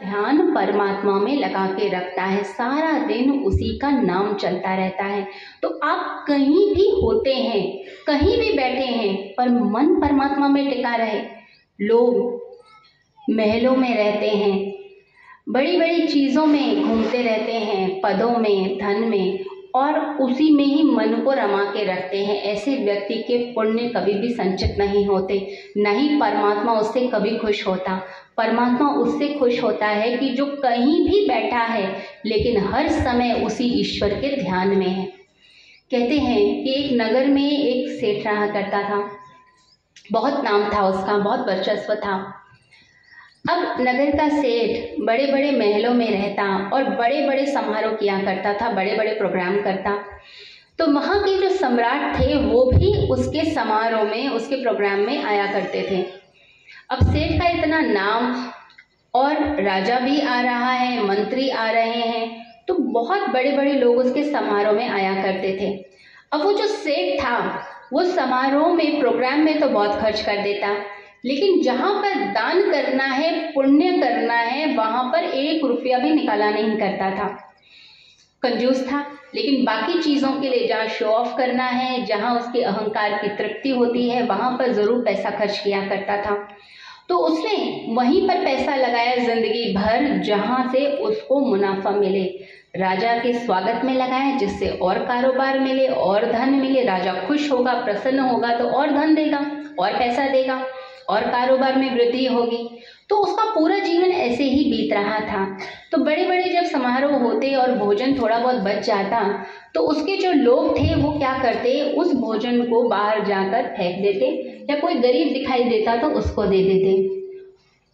ध्यान परमात्मा में लगा के रखता है, सारा दिन उसी का नाम चलता रहता है। तो आप कहीं भी होते हैं, कहीं भी बैठे हैं, पर मन परमात्मा में टिका रहे। लोग महलों में रहते हैं, बड़ी बड़ी चीज़ों में घूमते रहते हैं, पदों में, धन में, और उसी में ही मन को रमा के रखते हैं। ऐसे व्यक्ति के पुण्य कभी भी संचित नहीं होते, नहीं परमात्मा उससे कभी खुश होता। परमात्मा उससे खुश होता है कि जो कहीं भी बैठा है लेकिन हर समय उसी ईश्वर के ध्यान में है। कहते हैं कि एक नगर में एक सेठ रहा करता था, बहुत नाम था उसका, बहुत वर्चस्व था। अब नगर का सेठ बड़े बड़े महलों में रहता और बड़े बड़े समारोह किया करता था, बड़े बड़े प्रोग्राम करता। तो वहाँ के जो सम्राट थे वो भी उसके समारोह में, उसके प्रोग्राम में आया करते थे। अब सेठ का इतना नाम, और राजा भी आ रहा है, मंत्री आ रहे हैं, तो बहुत बड़े बड़े लोग उसके समारोह में आया करते थे। अब वो जो सेठ था वो समारोह में, प्रोग्राम में तो बहुत खर्च कर देता, लेकिन जहाँ पर दान करना है, पुण्य करना है, वहाँ पर 1 रुपया भी निकाला नहीं करता था। कंजूस था, लेकिन बाकी चीज़ों के लिए, जहाँ शो ऑफ करना है, जहाँ उसके अहंकार की तृप्ति होती है, वहाँ पर ज़रूर पैसा खर्च किया करता था। तो उसने वहीं पर पैसा लगाया जिंदगी भर, जहाँ से उसको मुनाफा मिले। राजा के स्वागत में लगाया, जिससे और कारोबार मिले और धन मिले। राजा खुश होगा, प्रसन्न होगा तो और धन देगा और पैसा देगा और कारोबार में वृद्धि होगी। तो उसका पूरा जीवन ऐसे ही बीत रहा था। तो बड़े बड़े जब समारोह होते और भोजन थोड़ा बहुत बच जाता, तो उसके जो लोग थे वो क्या करते, उस भोजन को बाहर जाकर फेंक देते, या कोई गरीब दिखाई देता तो उसको दे देते।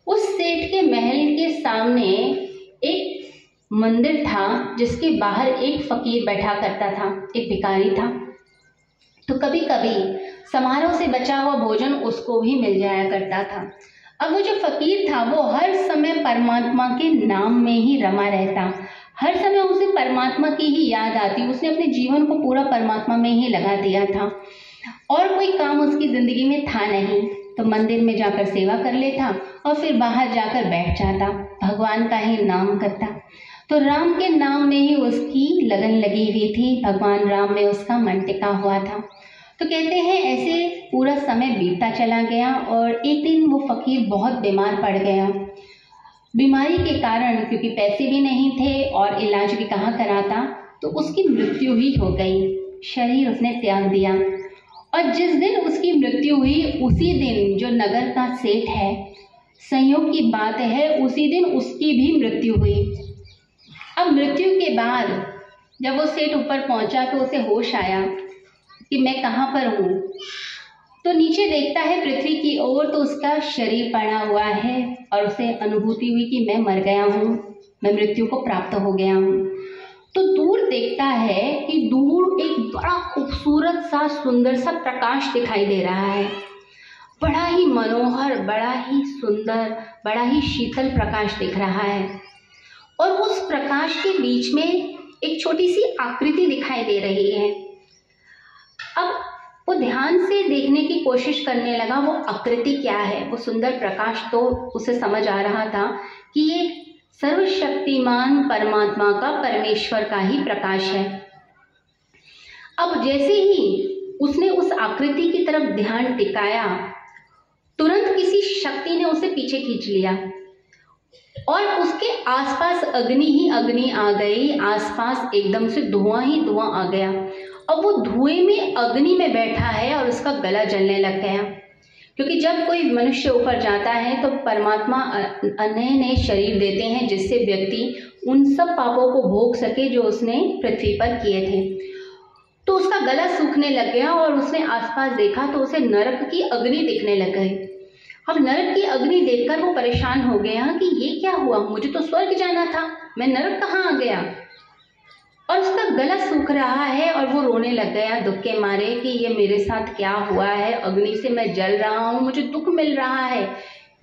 उस सेठ के महल के सामने एक मंदिर था, जिसके बाहर एक फकीर बैठा करता था, एक भिखारी था। तो कभी कभी समारोह से बचा हुआ भोजन उसको भी मिल जाया करता था। अब वो जो फकीर था वो हर समय परमात्मा के नाम में ही रमा रहता, हर समय उसे परमात्मा की ही याद आती। उसने अपने जीवन को पूरा परमात्मा में ही लगा दिया था और कोई काम उसकी ज़िंदगी में था नहीं। तो मंदिर में जाकर सेवा कर लेता और फिर बाहर जाकर बैठ जाता, भगवान का ही नाम करता। तो राम के नाम में ही उसकी लगन लगी हुई थी, भगवान राम में उसका मन टिका हुआ था। तो कहते हैं ऐसे पूरा समय बीतता चला गया और एक दिन वो फकीर बहुत बीमार पड़ गया। बीमारी के कारण, क्योंकि पैसे भी नहीं थे और इलाज भी कहाँ कराता, तो उसकी मृत्यु ही हो गई, शरीर उसने त्याग दिया। और जिस दिन उसकी मृत्यु हुई उसी दिन जो नगर का सेठ है, संयोग की बात है, उसी दिन उसकी भी मृत्यु हुई। अब मृत्यु के बाद जब वो सेठ ऊपर पहुंचा तो उसे होश आया कि मैं कहाँ पर हूँ। तो नीचे देखता है पृथ्वी की ओर, तो उसका शरीर पड़ा हुआ है और उसे अनुभूति हुई कि मैं मर गया हूँ, मैं मृत्यु को प्राप्त हो गया हूँ। तो दूर देखता है कि दूर एक बड़ा खूबसूरत सा, सुंदर सा प्रकाश दिखाई दे रहा है, बड़ा ही मनोहर, बड़ा ही सुंदर, बड़ा ही शीतल प्रकाश दिख रहा है। और उस प्रकाश के बीच में एक छोटी सी आकृति दिखाई दे रही है। अब वो ध्यान से देखने की कोशिश करने लगा, वो आकृति क्या है। वो सुंदर प्रकाश तो उसे समझ आ रहा था कि ये सर्वशक्तिमान परमात्मा का, परमेश्वर का ही प्रकाश है। अब जैसे ही उसने उस आकृति की तरफ ध्यान टिकाया, तुरंत किसी शक्ति ने उसे पीछे खींच लिया और उसके आसपास अग्नि ही अग्नि आ गई। आसपास एकदम से धुआं ही धुआं आ गया। अब वो धुएं में, अग्नि में बैठा है और उसका गला जलने लग गया, क्योंकि जब कोई मनुष्य ऊपर जाता है तो परमात्मा नए नए शरीर देते हैं, जिससे व्यक्ति उन सब पापों को भोग सके जो उसने पृथ्वी पर किए थे। तो उसका गला सूखने लग गया और उसने आसपास देखा तो उसे नरक की अग्नि दिखने लग गई। अब नरक की अग्नि देखकर वो परेशान हो गया कि ये क्या हुआ, मुझे तो स्वर्ग जाना था, मैं नरक कहाँ आ गया। और उसका गला सूख रहा है और वो रोने लग गया दुख के मारे कि ये मेरे साथ क्या हुआ है, अग्नि से मैं जल रहा हूँ, मुझे दुख मिल रहा है,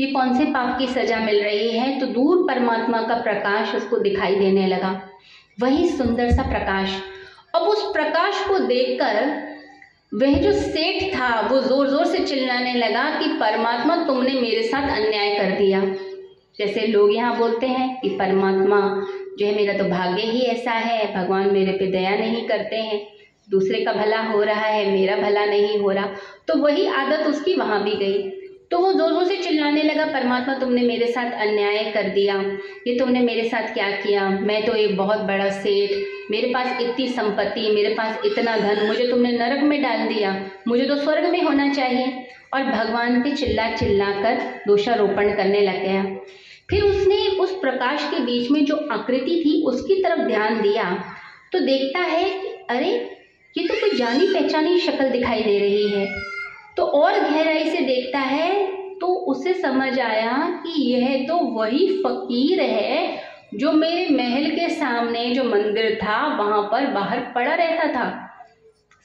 ये कौन से पाप की सजा मिल रही है। तो दूर परमात्मा का प्रकाश उसको दिखाई देने लगा, वही सुंदर सा प्रकाश। अब उस प्रकाश को देखकर वह जो सेठ था वो जोर जोर से चिल्लाने लगा कि परमात्मा, तुमने मेरे साथ अन्याय कर दिया, जैसे लोग यहाँ बोलते हैं कि परमात्मा जो है, मेरा तो भाग्य ही ऐसा है, भगवान मेरे पे दया नहीं करते हैं, दूसरे का भला हो रहा है, मेरा भला नहीं हो रहा। तो वही आदत उसकी वहाँ भी गई। तो वो जोर जोर से चिल्लाने लगा, परमात्मा तुमने मेरे साथ अन्याय कर दिया, ये तुमने मेरे साथ क्या किया, मैं तो एक बहुत बड़ा सेठ, मेरे पास इतनी संपत्ति, मेरे पास इतना धन, मुझे तुमने नरक में डाल दिया, मुझे तो स्वर्ग में होना चाहिए। और भगवान पे चिल्ला चिल्ला कर दोषारोपण करने लग गया। फिर उसने उस प्रकाश के बीच में जो आकृति थी उसकी तरफ ध्यान दिया तो देखता है कि अरे ये तो कोई जानी पहचानी शक्ल दिखाई दे रही है। तो और गहराई से देखता है तो उसे समझ आया कि यह तो वही फकीर है जो मेरे महल के सामने जो मंदिर था वहां पर बाहर पड़ा रहता था,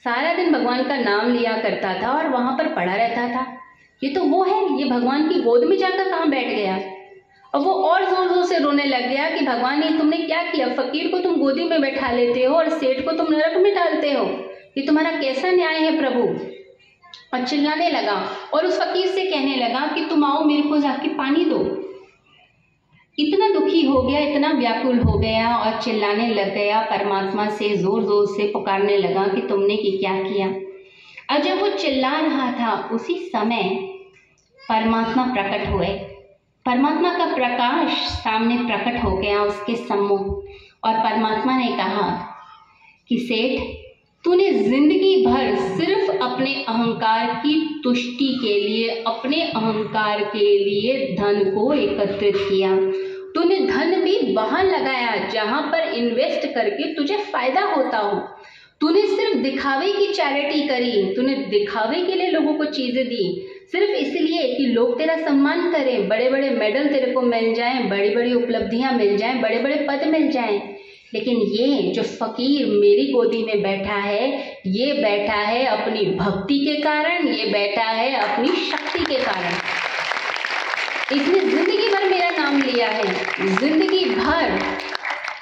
सारा दिन भगवान का नाम लिया करता था और वहां पर पड़ा रहता था। ये तो वो है, ये भगवान की गोद में जाकर कहाँ बैठ गया। और वो और जोर जोर से रोने लग गया कि भगवान ये तुमने क्या किया, फकीर को तुम गोदी में बैठा लेते हो और सेठ को तुम नरक में डालते हो, ये तुम्हारा कैसा न्याय है प्रभु। और चिल्लाने लगा और उस फकीर से कहने लगा कि तुम आओ मेरे को जाके पानी दो। इतना दुखी हो गया, इतना व्याकुल हो गया और चिल्लाने लग गया, परमात्मा से जोर जोर से पुकारने लगा कि तुमने क्या किया। और जब वो चिल्ला रहा था उसी समय परमात्मा प्रकट हुए। परमात्मा का प्रकाश सामने प्रकट हो गया उसके सम्मुख और परमात्मा ने कहा कि सेठ, तूने जिंदगी भर सिर्फ अपने अहंकार की तुष्टि के लिए, अपने अहंकार के लिए धन को एकत्रित किया। तूने धन भी वहां लगाया जहां पर इन्वेस्ट करके तुझे फायदा होता हो। तूने सिर्फ दिखावे की चैरिटी करी, तूने दिखावे के लिए लोगों को चीजें दी, सिर्फ इसलिए कि लोग तेरा सम्मान करें, बड़े बड़े मेडल तेरे को मिल जाएं, बड़ी बड़ी उपलब्धियां मिल जाएं, बड़े बड़े पद मिल जाएं। लेकिन ये जो फकीर मेरी गोदी में बैठा है, ये बैठा है अपनी भक्ति के कारण, ये बैठा है अपनी शक्ति के कारण। इसने जिंदगी भर मेरा नाम लिया है, जिंदगी भर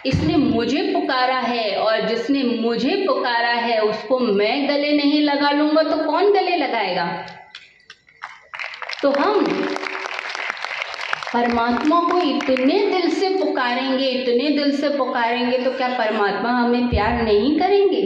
इसने मुझे पुकारा है और जिसने मुझे पुकारा है उसको मैं गले नहीं लगा लूंगा तो कौन गले लगाएगा। तो हम परमात्मा को इतने दिल से पुकारेंगे, इतने दिल से पुकारेंगे तो क्या परमात्मा हमें प्यार नहीं करेंगे।